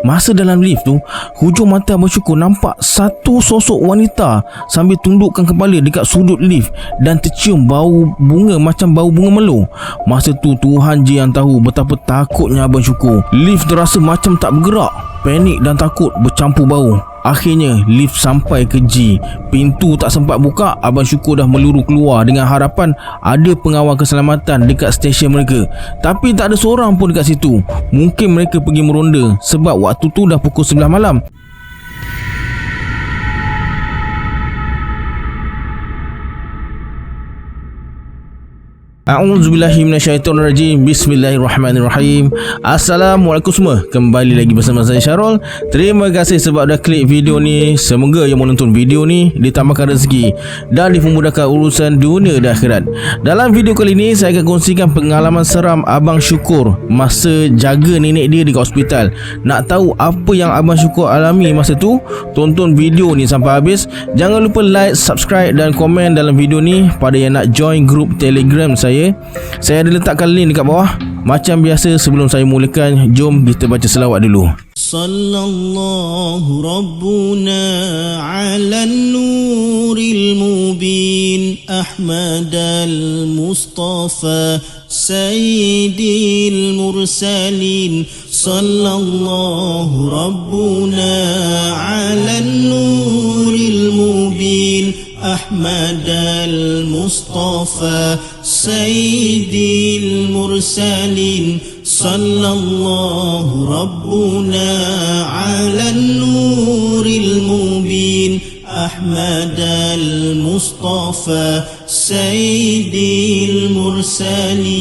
Masa dalam lift tu, hujung mata Abang Syukur nampak satu sosok wanita sambil tundukkan kepala dekat sudut lift dan tercium bau bunga macam bau bunga melo. Masa tu Tuhan je yang tahu betapa takutnya Abang Syukur. Lift terasa macam tak bergerak. Panik dan takut bercampur bau. Akhirnya lift sampai ke G. Pintu tak sempat buka, Abang Syukur dah meluru keluar dengan harapan ada pengawal keselamatan dekat stesen mereka. Tapi tak ada seorang pun dekat situ. Mungkin mereka pergi meronda sebab waktu tu dah pukul 11 malam. A'udzubillahi minasyaitonirrajim. Bismillahirrahmanirrahim. Assalamualaikum semua. Kembali lagi bersama saya Syarul. Terima kasih sebab dah klik video ni. Semoga yang menonton video ni ditambahkan rezeki dan dipermudahkan urusan dunia dan akhirat. Dalam video kali ni saya akan kongsikan pengalaman seram Abang Syukur masa jaga nenek dia di hospital. Nak tahu apa yang Abang Syukur alami masa tu? Tonton video ni sampai habis. Jangan lupa like, subscribe dan komen dalam video ni. Pada yang nak join grup Telegram saya ada letakkan link dekat bawah. Macam biasa, sebelum saya mulakan, jom kita baca selawat dulu. Sallallahu Rabbuna ala nuril mubin Ahmad al-Mustafa Sayyidil Mursalin. Sallallahu Rabbuna ala nuril mubin Ahmad al-Mustafa Sayyidil Mursalin. Sallallahu Rabbuna ala nuril mubin Ahmad al-Mustafa Sayyidil Mursalin.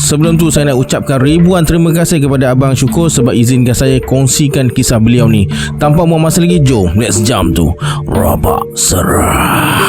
Sebelum tu saya nak ucapkan ribuan terima kasih kepada Abang Syukur sebab izinkan saya kongsikan kisah beliau ni. Tanpa buang masa lagi, jom let's jump to Rabak Seram.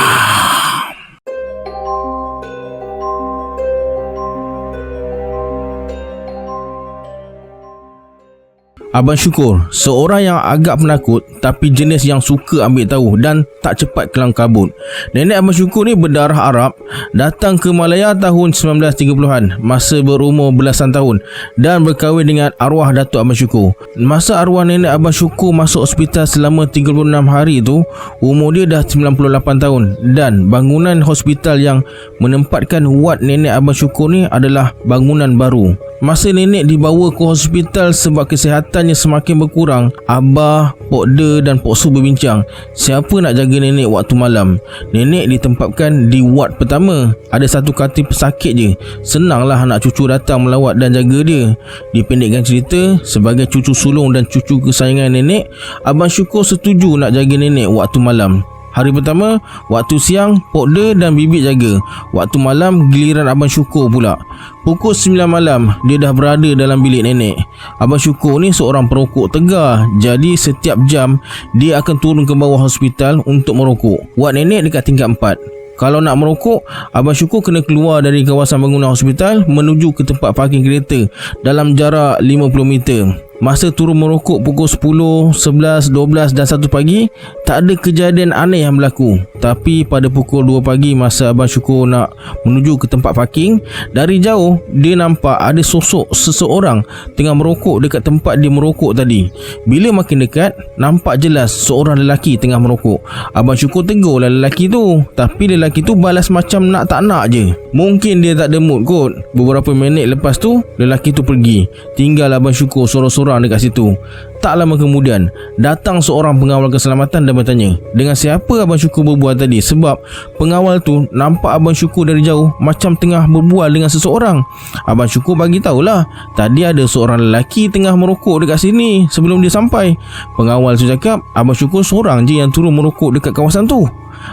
Abang Syukur, seorang yang agak penakut tapi jenis yang suka ambil tahu dan tak cepat kelang kabut. Nenek Abang Syukur ni berdarah Arab, datang ke Malaya tahun 1930-an masa berumur belasan tahun dan berkahwin dengan arwah Datuk Abang Syukur. Masa arwah nenek Abang Syukur masuk hospital selama 36 hari tu, umur dia dah 98 tahun dan bangunan hospital yang menempatkan wad nenek Abang Syukur ni adalah bangunan baru. Masa nenek dibawa ke hospital sebab kesihatannya semakin berkurang, Abah, Pok De dan Pok Su berbincang siapa nak jaga nenek waktu malam. Nenek ditempatkan di wad pertama. Ada satu katil pesakit je. Senanglah anak cucu datang melawat dan jaga dia. Dipendekkan cerita, sebagai cucu sulung dan cucu kesayangan nenek, Abang Syukur setuju nak jaga nenek waktu malam. Hari pertama, waktu siang, Pok De dan Bibik jaga. Waktu malam, giliran Abang Syukur pula. Pukul 9 malam, dia dah berada dalam bilik nenek. Abang Syukur ni seorang perokok tegar. Jadi setiap jam, dia akan turun ke bawah hospital untuk merokok. Wad nenek dekat tingkat 4. Kalau nak merokok, Abang Syukur kena keluar dari kawasan bangunan hospital menuju ke tempat parking kereta dalam jarak 50 meter. Masa turun merokok pukul 10, 11, 12 dan 1 pagi, tak ada kejadian aneh yang berlaku. Tapi pada pukul 2 pagi masa Abang Syukur nak menuju ke tempat parking, dari jauh dia nampak ada sosok seseorang tengah merokok dekat tempat dia merokok tadi. Bila makin dekat, nampak jelas seorang lelaki tengah merokok. Abang Syukur tegurlah lelaki tu, tapi lelaki tu balas macam nak tak nak je. Mungkin dia tak ada mood kot. Beberapa minit lepas tu, lelaki tu pergi. Tinggal Abang Syukur sorang-sorang dekat situ. Tak lama kemudian, datang seorang pengawal keselamatan dan bertanya dengan siapa Abang Syukur berbual tadi, sebab pengawal tu nampak Abang Syukur dari jauh macam tengah berbual dengan seseorang. Abang Syukur bagi tahulah, tadi ada seorang lelaki tengah merokok dekat sini sebelum dia sampai. Pengawal tu cakap Abang Syukur seorang je yang turun merokok dekat kawasan tu.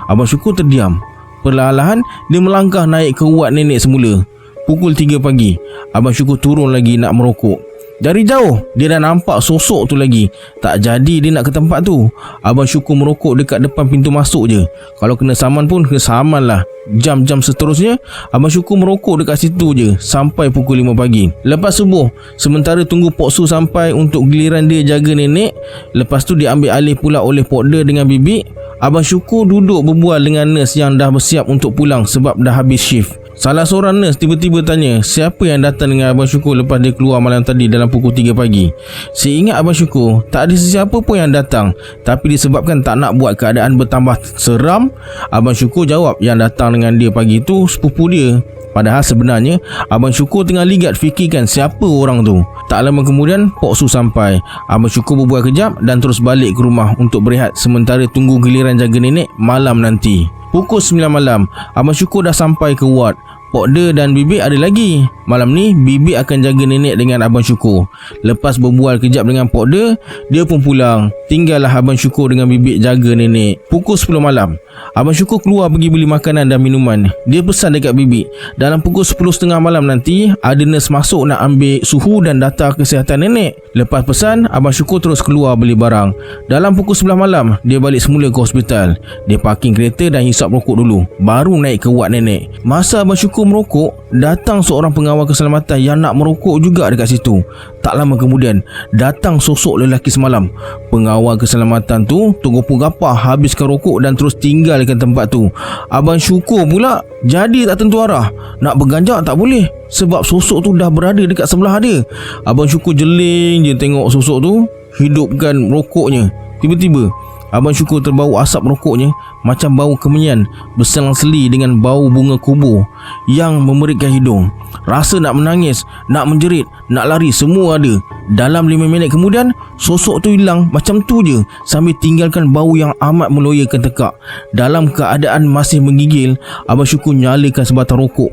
Abang Syukur terdiam. Perlahan-lahan dia melangkah naik ke wad nenek semula. Pukul 3 pagi, Abang Syukur turun lagi nak merokok. Dari jauh, dia dah nampak sosok tu lagi. Tak jadi dia nak ke tempat tu. Abang Syukur merokok dekat depan pintu masuk je. Kalau kena saman pun, kena saman lah. Jam-jam seterusnya, Abang Syukur merokok dekat situ je sampai pukul 5 pagi. Lepas subuh, sementara tunggu Pok Su sampai untuk giliran dia jaga nenek, lepas tu diambil alih pula oleh Pok De dengan Bibik, Abang Syukur duduk berbual dengan nurse yang dah bersiap untuk pulang sebab dah habis shift. Salah seorang nurse tiba-tiba tanya siapa yang datang dengan Abang Syukur lepas dia keluar malam tadi dalam pukul 3 pagi. Seingat Abang Syukur, tak ada sesiapa pun yang datang. Tapi disebabkan tak nak buat keadaan bertambah seram, Abang Syukur jawab yang datang dengan dia pagi tu sepupu dia. Padahal sebenarnya Abang Syukur tengah ligat fikirkan siapa orang tu. Tak lama kemudian Pok Su sampai. Abang Syukur berbual kejap dan terus balik ke rumah untuk berehat sementara tunggu giliran jaga nenek malam nanti. Pukul 9 malam, Abang Syukur dah sampai ke ward. Pok De dan Bibik ada lagi. Malam ni Bibik akan jaga nenek dengan Abang Syukur. Lepas berbual kejap dengan Pok De, dia pun pulang. Tinggallah Abang Syukur dengan Bibik jaga nenek. Pukul 10 malam, Abang Syukur keluar pergi beli makanan dan minuman. Dia pesan dekat Bibik, dalam pukul 10.30 malam nanti ada nurse masuk nak ambil suhu dan data kesihatan nenek. Lepas pesan, Abang Syukur terus keluar beli barang. Dalam pukul 11 malam, dia balik semula ke hospital. Dia parking kereta dan hisap rokok dulu, baru naik ke wad nenek. Masa Abang Syukur merokok, datang seorang pengawal keselamatan yang nak merokok juga dekat situ. Tak lama kemudian, datang sosok lelaki semalam. Pengawal keselamatan tu tergopoh gapah habiskan rokok dan terus tinggalkan tempat tu. Abang Syukur pula jadi tak tentu arah. Nak berganjak tak boleh sebab sosok tu dah berada dekat sebelah dia. Abang Syukur jeling je tengok sosok tu hidupkan rokoknya. Tiba-tiba Abang Syukur terbau asap rokoknya macam bau kemenyan berselang-seli dengan bau bunga kubur yang memerikkan hidung. Rasa nak menangis, nak menjerit, nak lari semua ada. Dalam 5 minit kemudian, sosok tu hilang macam tu je sambil tinggalkan bau yang amat meloyakan tekak. Dalam keadaan masih menggigil, Abang Syukur nyalakan sebatang rokok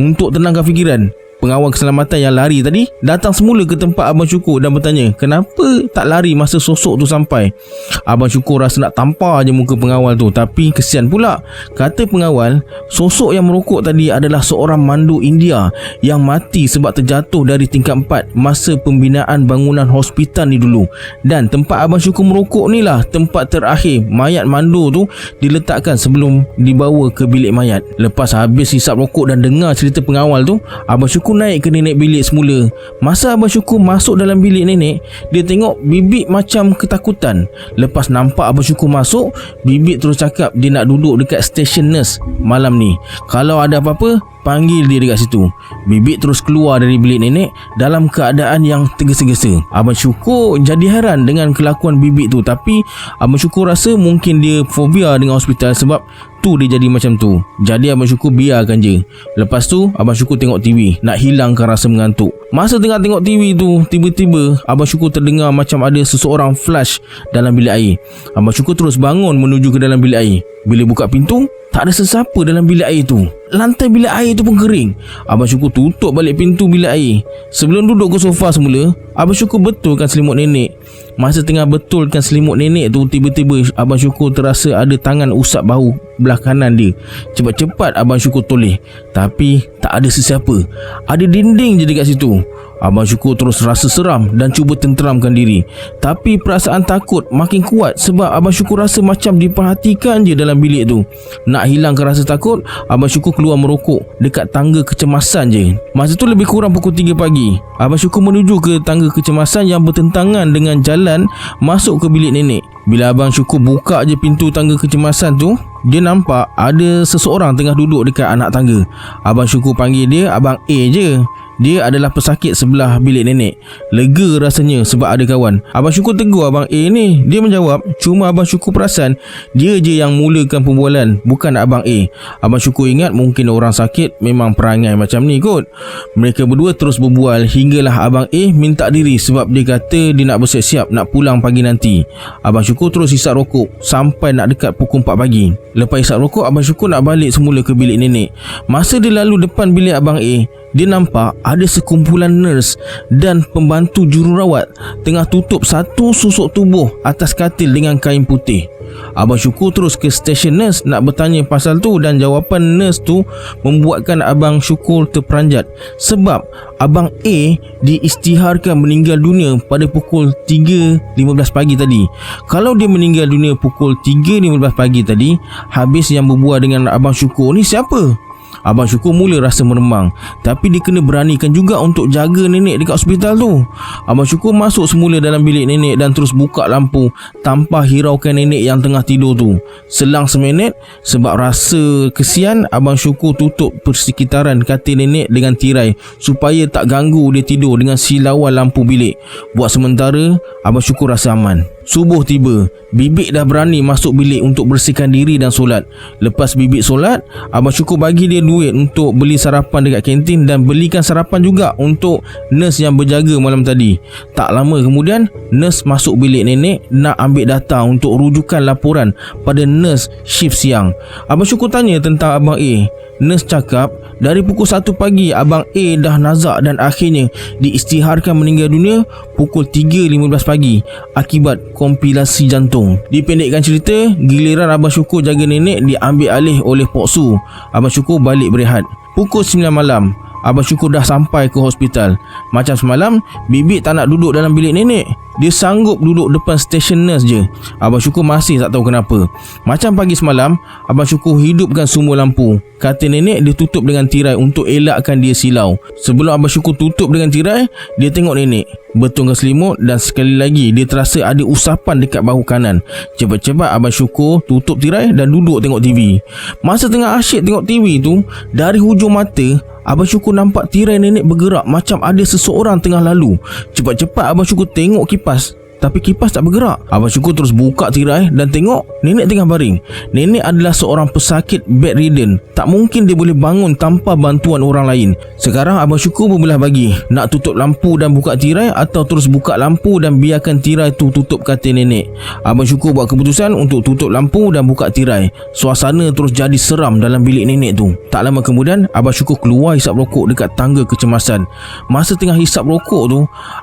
untuk tenangkan fikiran. Pengawal keselamatan yang lari tadi datang semula ke tempat Abang Syukur dan bertanya kenapa tak lari masa sosok tu sampai. Abang Syukur rasa nak tampar je muka pengawal tu, tapi kesian pula. Kata pengawal, sosok yang merokok tadi adalah seorang mandu India yang mati sebab terjatuh dari tingkat 4 masa pembinaan bangunan hospital ni dulu. Dan tempat Abang Syukur merokok ni lah tempat terakhir mayat mandu tu diletakkan sebelum dibawa ke bilik mayat. Lepas habis hisap rokok dan dengar cerita pengawal tu, Abang Syukur naik ke nenek bilik semula. Masa Abang Syukur masuk dalam bilik nenek, dia tengok Bibik macam ketakutan. Lepas nampak Abang Syukur masuk, Bibik terus cakap dia nak duduk dekat station nurse malam ni. Kalau ada apa-apa, panggil dia dekat situ. Bibik terus keluar dari bilik nenek dalam keadaan yang tergesa-gesa. Abang Syukur jadi heran dengan kelakuan Bibik tu, tapi Abang Syukur rasa mungkin dia fobia dengan hospital sebab tu dia jadi macam tu. Jadi Abang Syukur biarkan je. Lepas tu Abang Syukur tengok TV nak hilangkan rasa mengantuk. Masa tengah tengok TV tu, tiba-tiba Abang Syukur terdengar macam ada seseorang flash dalam bilik air. Abang Syukur terus bangun menuju ke dalam bilik air. Bila buka pintu, tak ada sesiapa dalam bilik air tu. Lantai bilik air tu pun kering. Abang Syukur tutup balik pintu bilik air. Sebelum duduk ke sofa semula, Abang Syukur betulkan selimut nenek. Masa tengah betulkan selimut nenek tu, tiba-tiba Abang Syukur terasa ada tangan usap bahu belah kanan dia. Cepat-cepat Abang Syukur toleh, tapi tak ada sesiapa. Ada dinding je dekat situ. Abang Syukur terus rasa seram dan cuba tenteramkan diri. Tapi perasaan takut makin kuat sebab Abang Syukur rasa macam diperhatikan je dalam bilik tu. Nak hilangkan rasa takut, Abang Syukur keluar merokok dekat tangga kecemasan je. Masa tu lebih kurang pukul 3 pagi. Abang Syukur menuju ke tangga kecemasan yang bertentangan dengan jalan masuk ke bilik nenek. Bila Abang Syukur buka je pintu tangga kecemasan tu, dia nampak ada seseorang tengah duduk dekat anak tangga. Abang Syukur panggil dia Abang A je. Dia adalah pesakit sebelah bilik nenek. Lega rasanya sebab ada kawan. Abang Syukur tegur Abang A ni. Dia menjawab, cuma Abang Syukur perasan dia je yang mulakan perbualan, bukan Abang A. Abang Syukur ingat mungkin orang sakit memang perangai macam ni kot. Mereka berdua terus berbual hinggalah Abang A minta diri sebab dia kata dia nak bersiap-siap nak pulang pagi nanti. Abang Syukur terus hisap rokok sampai nak dekat pukul 4 pagi. Lepas hisap rokok, Abang Syukur nak balik semula ke bilik nenek. Masa dia lalu depan bilik Abang A, dia nampak ada sekumpulan nurse dan pembantu jururawat tengah tutup satu susuk tubuh atas katil dengan kain putih. Abang Syukur terus ke stesen nurse nak bertanya pasal tu dan jawapan nurse tu membuatkan Abang Syukur terperanjat sebab Abang A diisytiharkan meninggal dunia pada pukul 3.15 pagi tadi. Kalau dia meninggal dunia pukul 3.15 pagi tadi, habis yang berbual dengan Abang Syukur ni siapa? Abang Syukur mula rasa meremang, tapi dia kena beranikan juga untuk jaga nenek dekat hospital tu. Abang Syukur masuk semula dalam bilik nenek dan terus buka lampu tanpa hiraukan nenek yang tengah tidur tu. Selang seminit, sebab rasa kesian, Abang Syukur tutup persekitaran katil nenek dengan tirai supaya tak ganggu dia tidur dengan silauan lampu bilik. Buat sementara, Abang Syukur rasa aman. Subuh tiba, Bibik dah berani masuk bilik untuk bersihkan diri dan solat. Lepas Bibik solat, Abang Syukur bagi dia duit untuk beli sarapan dekat kantin dan belikan sarapan juga untuk nurse yang berjaga malam tadi. Tak lama kemudian, nurse masuk bilik nenek nak ambil data untuk rujukan laporan pada nurse shift siang. Abang Syukur tanya tentang Abang A. Nurse cakap dari pukul 1 pagi Abang A dah nazak dan akhirnya diisytiharkan meninggal dunia pukul 3.15 pagi akibat kompilasi jantung. Dipendekkan cerita, giliran Abang Syukur jaga nenek diambil alih oleh Pok Su. Abang Syukur balik berehat. Pukul 9 malam, Abang Syukur dah sampai ke hospital. Macam semalam, Bibik tak nak duduk dalam bilik nenek. Dia sanggup duduk depan stesen nurse je. Abang Syukur masih tak tahu kenapa. Macam pagi semalam, Abang Syukur hidupkan semua lampu. Katil nenek dia tutup dengan tirai untuk elakkan dia silau. Sebelum Abang Syukur tutup dengan tirai, dia tengok nenek betulkan selimut dan sekali lagi dia terasa ada usapan dekat bahu kanan. Cepat-cepat Abang Syukur tutup tirai dan duduk tengok TV. Masa tengah asyik tengok TV tu, dari hujung mata Abang Syukur nampak tirai nenek bergerak macam ada seseorang tengah lalu. Cepat-cepat Abang Syukur tengok kipas, tapi kipas tak bergerak. Abang Syukur terus buka tirai dan tengok nenek tengah baring. Nenek adalah seorang pesakit bedridden. Tak mungkin dia boleh bangun tanpa bantuan orang lain. Sekarang Abang Syukur berbelah bagi, nak tutup lampu dan buka tirai atau terus buka lampu dan biarkan tirai tu tutup katil nenek. Abang Syukur buat keputusan untuk tutup lampu dan buka tirai. Suasana terus jadi seram dalam bilik nenek tu. Tak lama kemudian, Abang Syukur keluar hisap rokok dekat tangga kecemasan. Masa tengah hisap rokok tu,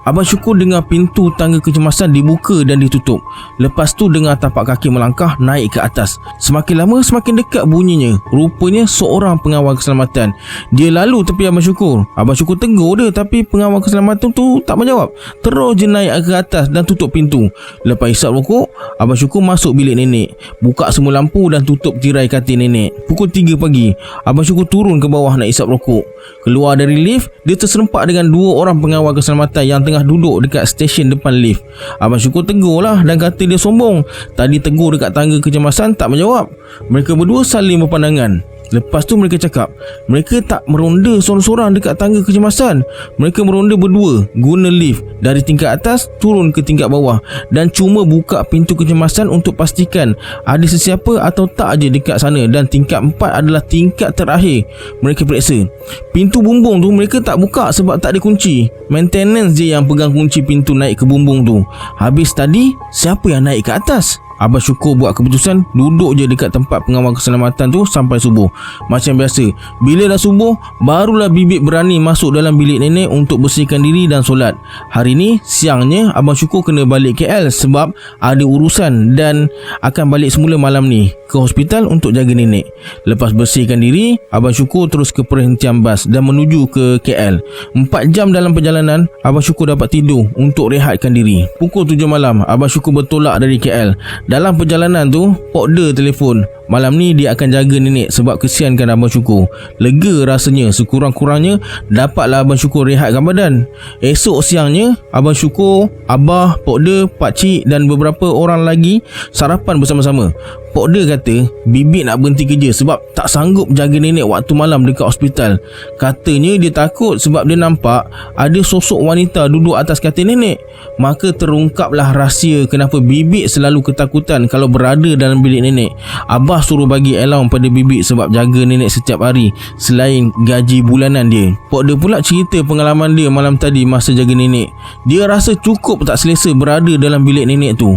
Abang Syukur dengar pintu tangga kecemasan dibuka dan ditutup. Lepas tu dengar tapak kaki melangkah naik ke atas. Semakin lama semakin dekat bunyinya. Rupanya seorang pengawal keselamatan. Dia lalu tepi Abang Syukur. Abang Syukur tegur dia, tapi pengawal keselamatan tu tak menjawab. Terus je naik ke atas dan tutup pintu. Lepas hisap rokok, Abang Syukur masuk bilik nenek, buka semua lampu dan tutup tirai katil nenek. Pukul 3 pagi, Abang Syukur turun ke bawah nak hisap rokok. Keluar dari lift, dia terserempak dengan 2 orang pengawal keselamatan yang tengah duduk dekat stesen depan lift. Abang Syukur tegur lah dan kata dia sombong. Tadi tegur dekat tangga kecemasan tak menjawab. Mereka berdua saling berpandangan. Lepas tu mereka cakap, mereka tak meronda seorang-seorang dekat tangga kecemasan. Mereka meronda berdua guna lift dari tingkat atas turun ke tingkat bawah dan cuma buka pintu kecemasan untuk pastikan ada sesiapa atau tak aja dekat sana. Dan tingkat 4 adalah tingkat terakhir mereka periksa. Pintu bumbung tu mereka tak buka sebab tak ada kunci. Maintenance je yang pegang kunci pintu naik ke bumbung tu. Habis tadi, siapa yang naik ke atas? Abang Syukur buat keputusan duduk je dekat tempat pengawal keselamatan tu sampai subuh. Macam biasa, bila dah subuh, barulah Bibik berani masuk dalam bilik nenek untuk bersihkan diri dan solat. Hari ni, siangnya Abang Syukur kena balik KL sebab ada urusan dan akan balik semula malam ni ke hospital untuk jaga nenek. Lepas bersihkan diri, Abang Syukur terus ke perhentian bas dan menuju ke KL. 4 jam dalam perjalanan, Abang Syukur dapat tidur untuk rehatkan diri. Pukul 7 malam, Abang Syukur bertolak dari KL. Dalam perjalanan tu, Pok De telefon. Malam ni dia akan jaga nenek sebab kesiankan Abang Syukur. Lega rasanya, sekurang-kurangnya dapatlah Abang Syukur rehatkan badan. Esok siangnya, Abang Syukur, Abah, Pok De, Pakcik dan beberapa orang lagi sarapan bersama-sama. Pok De kata Bibik nak berhenti kerja sebab tak sanggup jaga nenek waktu malam dekat hospital. Katanya dia takut sebab dia nampak ada sosok wanita duduk atas katil nenek. Maka terungkaplah rahsia kenapa Bibik selalu ketakutan kalau berada dalam bilik nenek. Abah suruh bagi allowance pada Bibik sebab jaga nenek setiap hari selain gaji bulanan dia. Pok De pula cerita pengalaman dia malam tadi masa jaga nenek. Dia rasa cukup tak selesa berada dalam bilik nenek tu.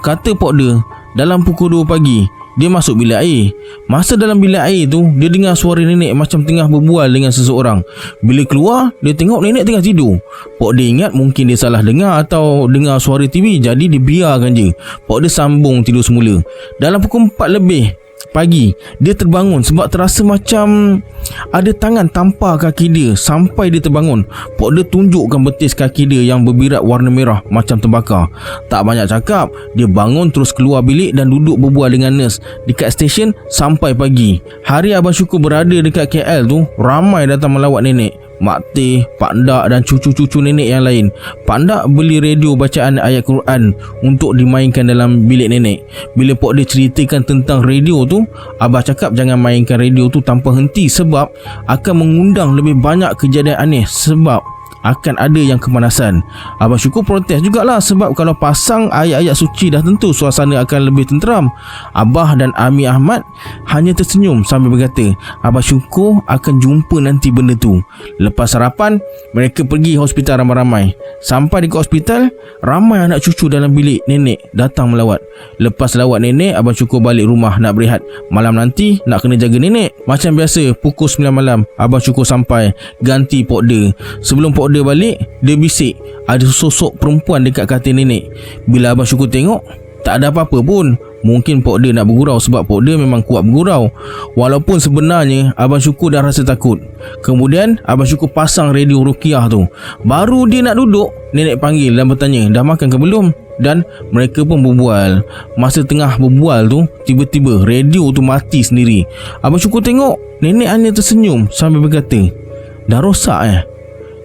Kata Pok De, dalam pukul 2 pagi, dia masuk bilik air. Masa dalam bilik air tu, dia dengar suara nenek macam tengah berbual dengan seseorang. Bila keluar, dia tengok nenek tengah tidur. Pok De ingat mungkin dia salah dengar atau dengar suara TV, jadi dia biarkan je. Pok De sambung tidur semula. Dalam pukul 4 lebih, pagi, dia terbangun sebab terasa macam ada tangan tampar kaki dia. Sampai dia terbangun, Pok dia tunjukkan betis kaki dia yang berbirat warna merah macam terbakar. Tak banyak cakap, dia bangun terus keluar bilik dan duduk berbual dengan nurse dekat stesen sampai pagi. Hari Abang Syukur berada dekat KL tu, ramai datang melawat nenek. Mak Teh, Pak Ndak dan cucu-cucu nenek yang lain. Pak Ndak beli radio bacaan ayat Quran untuk dimainkan dalam bilik nenek. Bila Pok dia ceritakan tentang radio tu, Abah cakap jangan mainkan radio tu tanpa henti sebab akan mengundang lebih banyak kejadian aneh, sebab akan ada yang kemanasan. Abang Syukur protes jugalah sebab kalau pasang ayat-ayat suci dah tentu suasana akan lebih tenteram. Abah dan Ami Ahmad hanya tersenyum sambil berkata, Abang Syukur akan jumpa nanti benda tu. Lepas sarapan, mereka pergi hospital ramai-ramai. Sampai dekat hospital, ramai anak cucu dalam bilik nenek datang melawat. Lepas lawat nenek, Abang Syukur balik rumah nak berehat. Malam nanti nak kena jaga nenek. Macam biasa, pukul 9 malam Abang Syukur sampai ganti Pok dia. Sebelum Pok dia balik, dia bisik ada sosok perempuan dekat katil nenek. Bila Abang Syukur tengok, tak ada apa-apa pun. Mungkin Pok dia nak bergurau sebab Pok dia memang kuat bergurau. Walaupun sebenarnya Abang Syukur dah rasa takut. Kemudian Abang Syukur pasang radio Ruqyah tu. Baru dia nak duduk, nenek panggil dan bertanya, dah makan ke belum? Dan mereka pun berbual. Masa tengah berbual tu, tiba-tiba radio tu mati sendiri. Abang Syukur tengok, nenek hanya tersenyum sambil berkata, dah rosak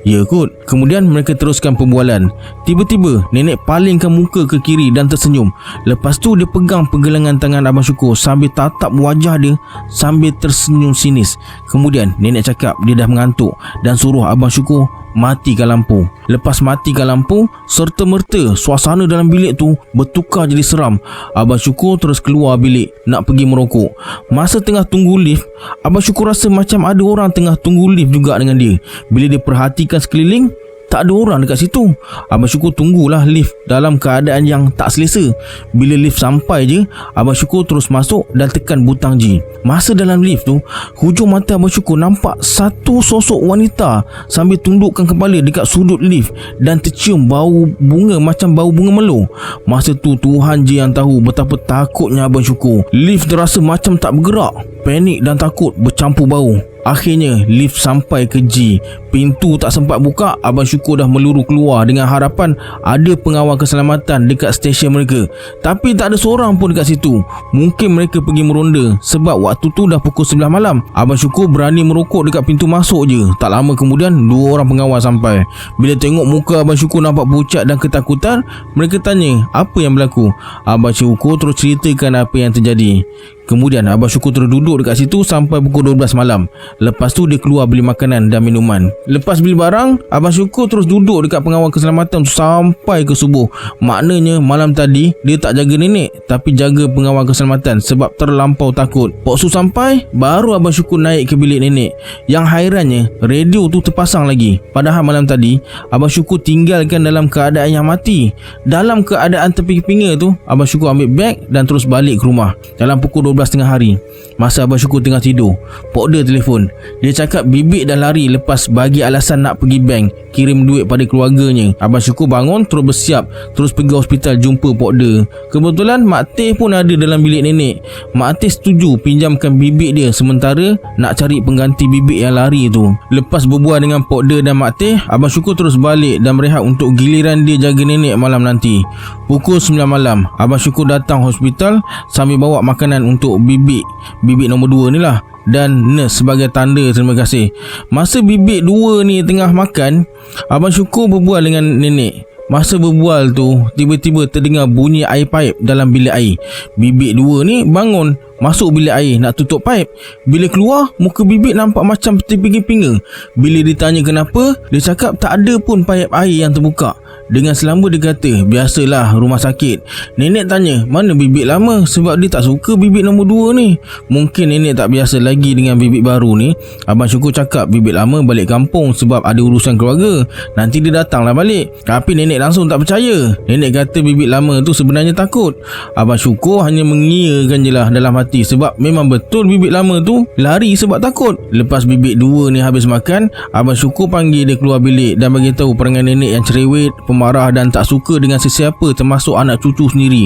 Ya kot. Kemudian mereka teruskan perbualan. Tiba-tiba nenek palingkan muka ke kiri dan tersenyum. Lepas tu dia pegang pergelangan tangan Abang Syukur sambil tatap wajah dia sambil tersenyum sinis. Kemudian nenek cakap dia dah mengantuk dan suruh Abang Syukur matikan lampu. Lepas matikan lampu, serta-merta suasana dalam bilik tu bertukar jadi seram. Abang Syukur terus keluar bilik nak pergi merokok. Masa tengah tunggu lift, Abang Syukur rasa macam ada orang tengah tunggu lift juga dengan dia. Bila dia perhatikan sekeliling, tak ada orang dekat situ. Abang Syukur tunggulah lift dalam keadaan yang tak selesa. Bila lift sampai je, Abang Syukur terus masuk dan tekan butang G. Masa dalam lift tu, hujung mata Abang Syukur nampak satu sosok wanita sambil tundukkan kepala dekat sudut lift dan tercium bau bunga macam bau bunga melo. Masa tu Tuhan je yang tahu betapa takutnya Abang Syukur. Lift terasa macam tak bergerak. Panik dan takut bercampur bau. Akhirnya lift sampai ke G. Pintu tak sempat buka, Abang Syukur dah meluru keluar dengan harapan ada pengawal keselamatan dekat stesen mereka. Tapi tak ada seorang pun dekat situ. Mungkin mereka pergi meronda sebab waktu tu dah pukul 11 malam. Abang Syukur berani merokok dekat pintu masuk je. Tak lama kemudian 2 orang pengawal sampai. Bila tengok muka Abang Syukur nampak pucat dan ketakutan, mereka tanya apa yang berlaku. Abang Syukur terus ceritakan apa yang terjadi. Kemudian Abang Syukur terus duduk dekat situ sampai pukul 12 malam. Lepas tu dia keluar beli makanan dan minuman. Lepas beli barang, Abang Syukur terus duduk dekat pengawal keselamatan sampai ke subuh. Maknanya malam tadi dia tak jaga nenek, tapi jaga pengawal keselamatan sebab terlampau takut. Pok Su sampai, baru Abang Syukur naik ke bilik nenek. Yang hairannya, radio tu terpasang lagi. Padahal malam tadi Abang Syukur tinggalkan dalam keadaan yang mati. Dalam keadaan terpinga-pinga tu, Abang Syukur ambil beg dan terus balik ke rumah. Dalam pukul 12 tengah hari, masa Abang Syukur tengah tidur, Pok dia telefon. Dia cakap bibik dah lari lepas bagi alasan nak pergi bank kirim duit pada keluarganya. Abang Syukur bangun terus bersiap, terus pergi hospital jumpa Pok dia. Kebetulan Mak Teh pun ada dalam bilik nenek. Mak Teh setuju pinjamkan bibik dia sementara nak cari pengganti bibik yang lari tu. Lepas berbual dengan Pok dia dan Mak Teh, Abang Syukur terus balik dan berehat untuk giliran dia jaga nenek malam nanti. Pukul 9 malam, Abang Syukur datang hospital sambil bawa makanan untuk bibik nombor 2 ni lah dan nurse sebagai tanda terima kasih. Masa bibik 2 ni tengah makan, Abang Syukur berbual dengan nenek. Masa berbual tu, tiba-tiba terdengar bunyi air paip dalam bilik air. Bibik 2 ni bangun, masuk bilik air nak tutup paip. Bila keluar, muka bibik nampak macam terpinga-pinga. Bila ditanya kenapa, dia cakap tak ada pun paip air yang terbuka. Dengan selamba dia kata, biasalah rumah sakit. Nenek tanya, mana bibik lama? Sebab dia tak suka bibik nombor 2 ni. Mungkin nenek tak biasa lagi dengan bibik baru ni. Abang Syukur cakap bibik lama balik kampung sebab ada urusan keluarga. Nanti dia datanglah balik. Tapi nenek langsung tak percaya. Nenek kata bibik lama tu sebenarnya takut. Abang Syukur hanya mengiyakan je lah dalam hati. hati sebab memang betul bibik lama tu lari sebab takut. Lepas bibik dua ni habis makan, Abang Syukur panggil dia keluar bilik dan bagi tahu perangai nenek yang cerewet, pemarah dan tak suka dengan sesiapa termasuk anak cucu sendiri.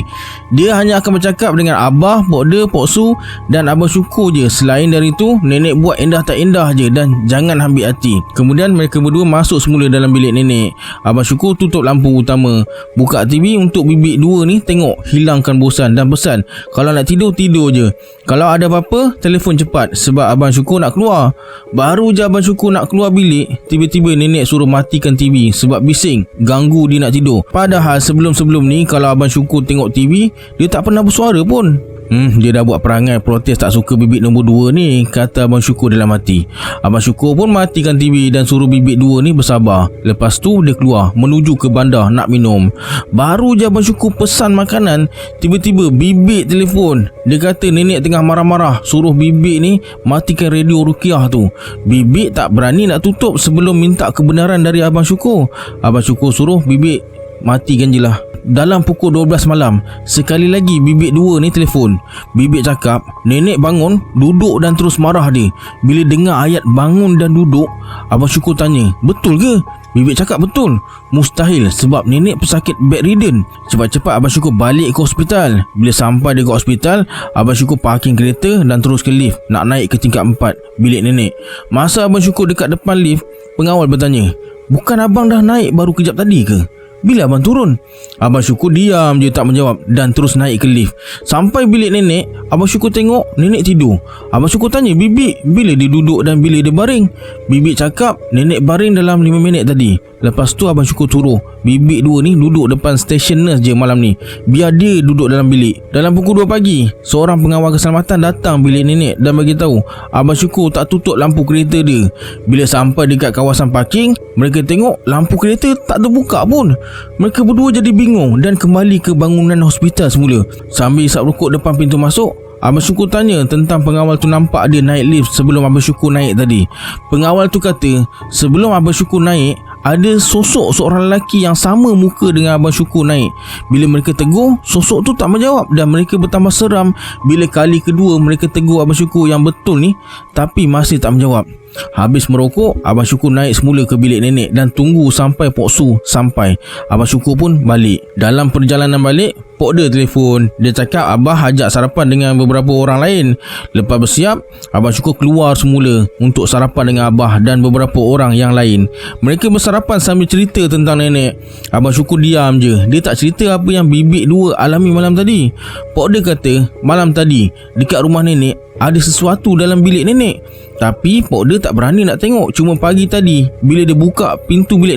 Dia hanya akan bercakap dengan Abah, Pok De, Pok Su dan Abang Syukur je. Selain dari tu, nenek buat endah tak endah je dan jangan ambil hati. Kemudian mereka berdua masuk semula dalam bilik nenek. Abang Syukur tutup lampu utama, buka TV untuk bibik dua ni tengok, hilangkan bosan dan pesan kalau nak tidur, tidur je. Kalau ada apa-apa, telefon cepat sebab Abang Syukur nak keluar. Baru je Abang Syukur nak keluar bilik, tiba-tiba nenek suruh matikan TV sebab bising, ganggu dia nak tidur. Padahal sebelum-sebelum ni kalau Abang Syukur tengok TV, dia tak pernah bersuara pun. Dia dah buat perangai protes tak suka bibik nombor 2 ni, kata Abang Syukur dalam hati. Abang Syukur pun matikan TV dan suruh bibik 2 ni bersabar. Lepas tu dia keluar menuju ke bandar nak minum. Baru je Abang Syukur pesan makanan, tiba-tiba bibik telefon. Dia kata nenek tengah marah-marah, suruh bibik ni matikan radio Rukiah tu. Bibik tak berani nak tutup sebelum minta kebenaran dari Abang Syukur. Abang Syukur suruh bibik matikan je lah. Dalam pukul 12 malam, sekali lagi bibik 2 ni telefon. Bibik cakap nenek bangun, duduk dan terus marah dia. Bila dengar ayat bangun dan duduk, Abang Syukur tanya, betul ke? Bibik cakap betul. Mustahil sebab nenek pesakit bedridden. Cepat-cepat Abang Syukur balik ke hospital. Bila sampai dia ke hospital, Abang Syukur parking kereta dan terus ke lift nak naik ke tingkat 4 bilik nenek. Masa Abang Syukur dekat depan lift, pengawal bertanya, bukan abang dah naik baru kejap tadi ke? Bila abang turun? Abang Syukur diam je tak menjawab dan terus naik ke lift. Sampai bilik nenek, Abang Syukur tengok nenek tidur. Abang Syukur tanya bibik bila dia duduk dan bila dia baring. Bibik cakap nenek baring dalam 5 minit tadi. Lepas tu Abang Syukur suruh bibik 2 ni duduk depan stesen nurse je malam ni, biar dia duduk dalam bilik. Dalam pukul 2 pagi, seorang pengawal keselamatan datang bilik nenek dan bagi tahu Abang Syukur tak tutup lampu kereta dia. Bila sampai dekat kawasan parking, mereka tengok lampu kereta tak terbuka pun. Mereka berdua jadi bingung dan kembali ke bangunan hospital semula. Sambil isap rokok depan pintu masuk, Abang Syukur tanya tentang pengawal tu nampak dia naik lift sebelum Abang Syukur naik tadi. Pengawal tu kata sebelum Abang Syukur naik, ada sosok seorang lelaki yang sama muka dengan Abang Syukur naik. Bila mereka tegur, sosok tu tak menjawab dan mereka bertambah seram bila kali kedua mereka tegur Abang Syukur yang betul ni, tapi masih tak menjawab. Habis merokok, Abang Syukur naik semula ke bilik nenek dan tunggu sampai Pok Su sampai. Abang Syukur pun balik. Dalam perjalanan balik, Pok De telefon. Dia cakap Abah ajak sarapan dengan beberapa orang lain. Lepas bersiap, Abang Syukur keluar semula untuk sarapan dengan Abah dan beberapa orang yang lain. Mereka bersarapan sambil cerita tentang nenek. Abang Syukur diam je. Dia tak cerita apa yang bibik 2 alami malam tadi. Pok De kata malam tadi dekat rumah nenek ada sesuatu dalam bilik nenek. Tapi Pok De tak berani nak tengok. Cuma pagi tadi bila dia buka pintu bilik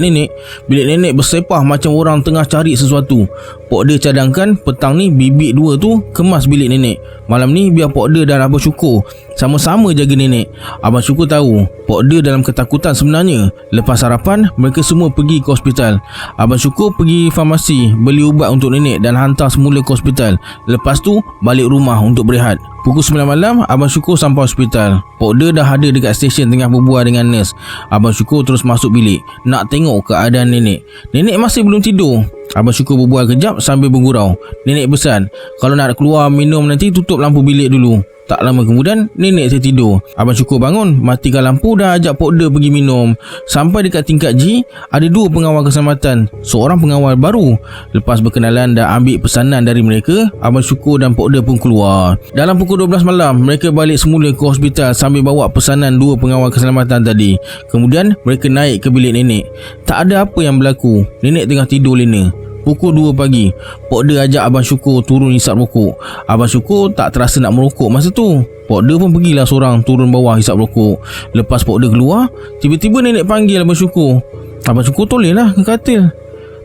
nenek bersepah macam orang tengah cari sesuatu. Pok De cadangkan petang ni bibik 2 tu kemas bilik nenek. Malam ni biar Pok De dan Abang Syukur sama-sama jaga nenek. Abang Syukur tahu Pok De dalam ketakutan sebenarnya. Lepas sarapan, mereka semua pergi ke hospital. Abang Syukur pergi farmasi beli ubat untuk nenek dan hantar semula ke hospital. Lepas tu balik rumah untuk berehat. Pukul 9 malam, Abang Syukur sampai hospital. Pok De dah ada dekat stesen tengah berbual dengan nurse. Abang Syukur terus masuk bilik nak tengok keadaan nenek. Nenek masih belum tidur. Abang Syukur berbual kejap sambil bergurau. Nenek pesan, kalau nak keluar minum nanti tutup lampu bilik dulu. Tak lama kemudian, nenek tertidur. Abang Syukur bangun, matikan lampu dan ajak Pok De pergi minum. Sampai dekat tingkat G, ada 2 pengawal keselamatan, seorang pengawal baru. Lepas berkenalan dan ambil pesanan dari mereka, Abang Syukur dan Pok De pun keluar. Dalam pukul 12 malam, mereka balik semula ke hospital sambil bawa pesanan 2 pengawal keselamatan tadi. Kemudian, mereka naik ke bilik nenek. Tak ada apa yang berlaku. Nenek tengah tidur lena. Pukul 2 pagi, Pok De ajak Abang Syukur turun hisap rokok. Abang Syukur tak terasa nak merokok masa tu. Pok De pun pergilah seorang turun bawah hisap rokok. Lepas Pok De keluar, tiba-tiba nenek panggil Abang Syukur. Abang Syukur tolehlah ke katil.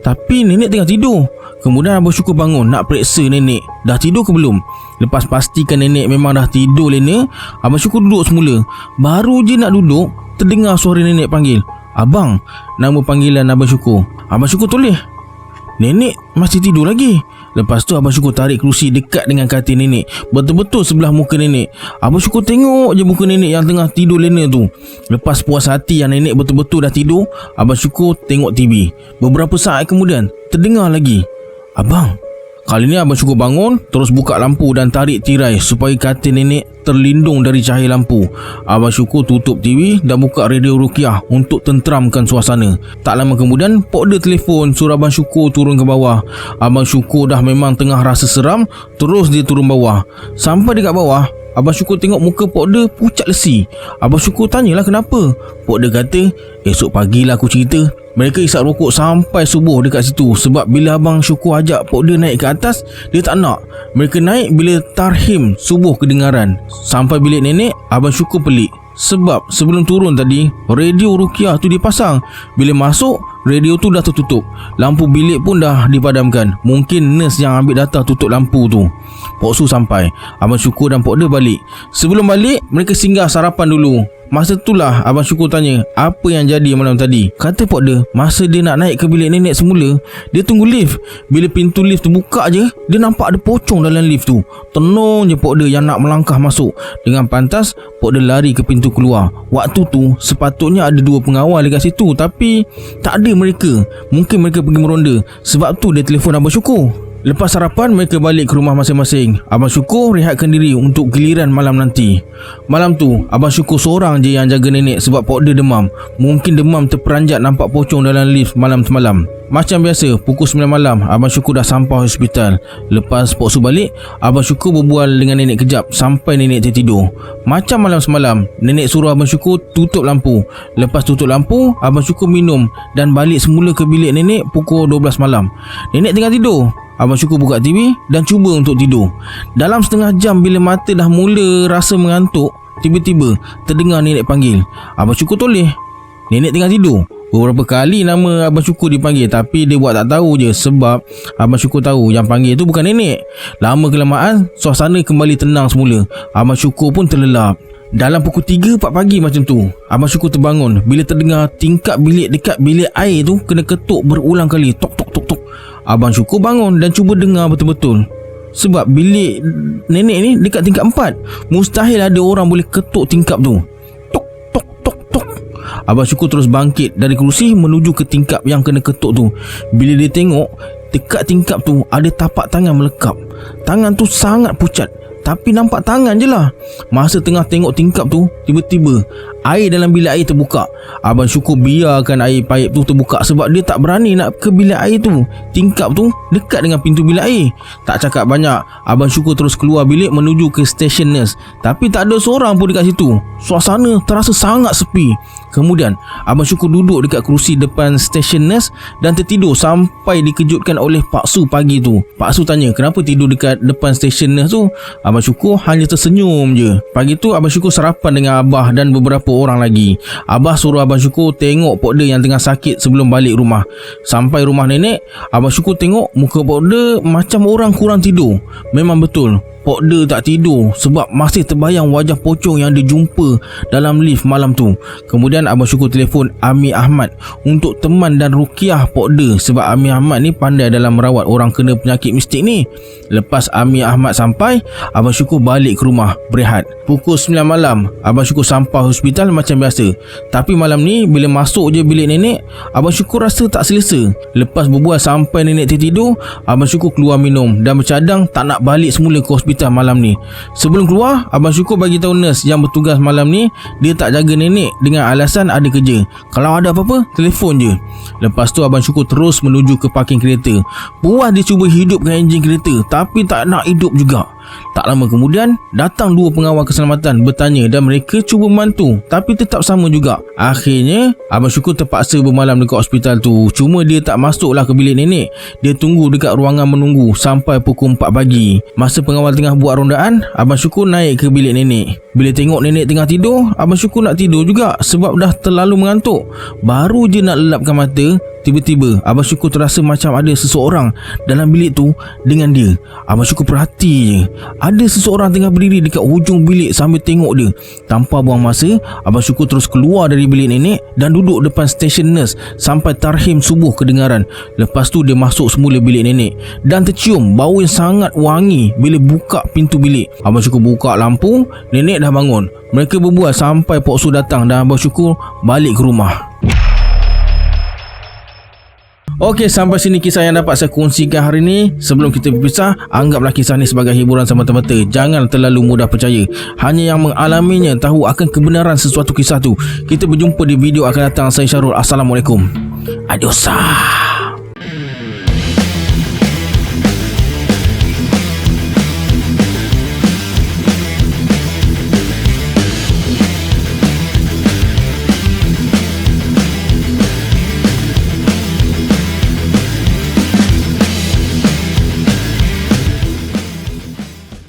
Tapi nenek tengah tidur. Kemudian Abang Syukur bangun nak periksa nenek dah tidur ke belum. Lepas pastikan nenek memang dah tidur lena, Abang Syukur duduk semula. Baru je nak duduk, terdengar suara nenek panggil, "Abang." Nama panggilan Abang Syukur. Abang Syukur toleh. Nenek masih tidur lagi. Lepas tu Abang Syukur tarik kerusi dekat dengan katil nenek, betul-betul sebelah muka nenek. Abang Syukur tengok je muka nenek yang tengah tidur lena tu. Lepas puas hati yang nenek betul-betul dah tidur, Abang Syukur tengok TV. Beberapa saat kemudian terdengar lagi, "Abang, Kali ni Abang Syukur bangun, terus buka lampu dan tarik tirai supaya katil nenek terlindung dari cahaya lampu. Abang Syukur tutup TV dan buka radio Rukiah untuk tenteramkan suasana. Tak lama kemudian, Pok De telefon suruh Abang Syukur turun ke bawah. Abang Syukur dah memang tengah rasa seram, terus dia turun bawah. Sampai dekat bawah, Abang Syukur tengok muka Pok De pucat lesi. Abang Syukur tanyalah kenapa. Pok De kata, esok pagilah aku cerita. Mereka isap rokok sampai subuh dekat situ. Sebab bila Abang Syukur ajak Pok De naik ke atas, dia tak nak. Mereka naik bila tarhim subuh kedengaran. Sampai bilik nenek, Abang Syukur pelik. Sebab sebelum turun tadi, radio Rukiah tu dipasang. Bila masuk, radio tu dah tertutup. Lampu bilik pun dah dipadamkan. Mungkin nurse yang ambil data tutup lampu tu. Pok Su sampai. Abang Syukur dan Pok De balik. Sebelum balik, mereka singgah sarapan dulu. Masa itulah Abang Syukur tanya apa yang jadi malam tadi. Kata Pok De, masa dia nak naik ke bilik nenek semula, dia tunggu lift. Bila pintu lift terbuka je, dia nampak ada pocong dalam lift tu. Tenung je Pok De yang nak melangkah masuk. Dengan pantas, Pok De lari ke pintu keluar. Waktu tu sepatutnya ada 2 pengawal dekat situ, tapi tak ada mereka. Mungkin mereka pergi meronda. Sebab tu dia telefon Abang Syukur. Lepas sarapan, mereka balik ke rumah masing-masing. Abang Syukur rehatkan diri untuk giliran malam nanti. Malam tu, Abang Syukur seorang je yang jaga nenek sebab Pok De demam. Mungkin demam terperanjat nampak pocong dalam lift malam semalam. Macam biasa, pukul 9 malam, Abang Syukur dah sampai hospital. Lepas Pok Su balik, Abang Syukur berbual dengan nenek kejap sampai nenek tertidur. Macam malam semalam, nenek suruh Abang Syukur tutup lampu. Lepas tutup lampu, Abang Syukur minum dan balik semula ke bilik nenek pukul 12 malam. Nenek tengah tidur. Abang Syukur buka TV dan cuba untuk tidur. Dalam setengah jam bila mata dah mula rasa mengantuk, tiba-tiba terdengar nenek panggil. Abang Syukur toleh. Nenek tengah tidur. Beberapa kali nama Abang Syukur dipanggil, tapi dia buat tak tahu je sebab Abang Syukur tahu yang panggil tu bukan nenek. Lama kelamaan, suasana kembali tenang semula. Abang Syukur pun terlelap. Dalam pukul 3-4 pagi macam tu, Abang Syukur terbangun bila terdengar tingkap bilik dekat bilik air tu kena ketuk berulang kali. Tok tok tok tok. Abang Syukur bangun dan cuba dengar betul-betul. Sebab bilik nenek ni dekat tingkap 4. Mustahil ada orang boleh ketuk tingkap tu. Tok tok tok tok. Abang Syukur terus bangkit dari kerusi menuju ke tingkap yang kena ketuk tu. Bila dia tengok, dekat tingkap tu ada tapak tangan melekap. Tangan tu sangat pucat, tapi nampak tangan je lah. Masa tengah tengok tingkap tu, tiba-tiba air dalam bilik air terbuka. Abang Syukur biarkan air paip tu terbuka sebab dia tak berani nak ke bilik air tu. Tingkap tu dekat dengan pintu bilik air. Tak cakap banyak, Abang Syukur terus keluar bilik menuju ke stesen nurse. Tapi tak ada seorang pun dekat situ. Suasana terasa sangat sepi. Kemudian Abang Syukur duduk dekat kerusi depan stesen nurse dan tertidur sampai dikejutkan oleh Pak Su pagi tu. Pak Su tanya kenapa tidur dekat depan stesen nurse tu. Abang Syukur hanya tersenyum je. Pagi tu Abang Syukur sarapan dengan Abah dan beberapa orang lagi. Abah suruh Abang Syukur tengok Pok De yang tengah sakit sebelum balik rumah. Sampai rumah nenek, Abang Syukur tengok muka Pok De macam orang kurang tidur. Memang betul, Pok De tak tidur sebab masih terbayang wajah pocong yang dia jumpa dalam lift malam tu. Kemudian Abang Syukur telefon Ami Ahmad untuk teman dan rukiah Pok De sebab Ami Ahmad ni pandai dalam merawat orang kena penyakit mistik ni. Lepas Ami Ahmad sampai, Abang Syukur balik ke rumah berehat. Pukul 9 malam, Abang Syukur sampai hospital macam biasa. Tapi malam ni bila masuk je bilik nenek, Abang Syukur rasa tak selesa. Lepas berbual sampai nenek tertidur, Abang Syukur keluar minum dan bercadang tak nak balik semula ke hospital malam ni. Sebelum keluar, Abang Syukur bagi tahu nurse yang bertugas malam ni dia tak jaga nenek dengan alasan ada kerja. Kalau ada apa-apa, telefon je. Lepas tu Abang Syukur terus menuju ke parking kereta. Puas dia cuba hidupkan enjin kereta, tapi tak nak hidup juga. Tak lama kemudian, datang 2 pengawal keselamatan bertanya dan mereka cuba membantu, tapi tetap sama juga. Akhirnya, Abang Syukur terpaksa bermalam dekat hospital tu. Cuma dia tak masuklah ke bilik nenek. Dia tunggu dekat ruangan menunggu sampai pukul 4 pagi. Masa pengawal tengah buat rondaan, Abang Syukur naik ke bilik nenek. Bila tengok nenek tengah tidur, Abang Syukur nak tidur juga sebab dah terlalu mengantuk. Baru je nak lelapkan mata, tiba-tiba Abang Syukur terasa macam ada seseorang dalam bilik tu dengan dia. Abang Syukur perhati je. Ada seseorang tengah berdiri dekat hujung bilik sambil tengok dia. Tanpa buang masa, Abang Syukur terus keluar dari bilik nenek dan duduk depan stesen nurse sampai tarhim subuh kedengaran. Lepas tu dia masuk semula bilik nenek dan tercium bau yang sangat wangi bila buka pintu bilik. Abang Syukur buka lampu, nenek dah bangun. Mereka berbual sampai Pok Su datang dan Abang Syukur balik ke rumah. Okey, sampai sini kisah yang dapat saya kongsikan hari ini. Sebelum kita berpisah, anggaplah kisah ni sebagai hiburan semata-mata. Jangan terlalu mudah percaya. Hanya yang mengalaminya tahu akan kebenaran sesuatu kisah tu. Kita berjumpa di video akan datang. Saya Syarul. Assalamualaikum. Adios.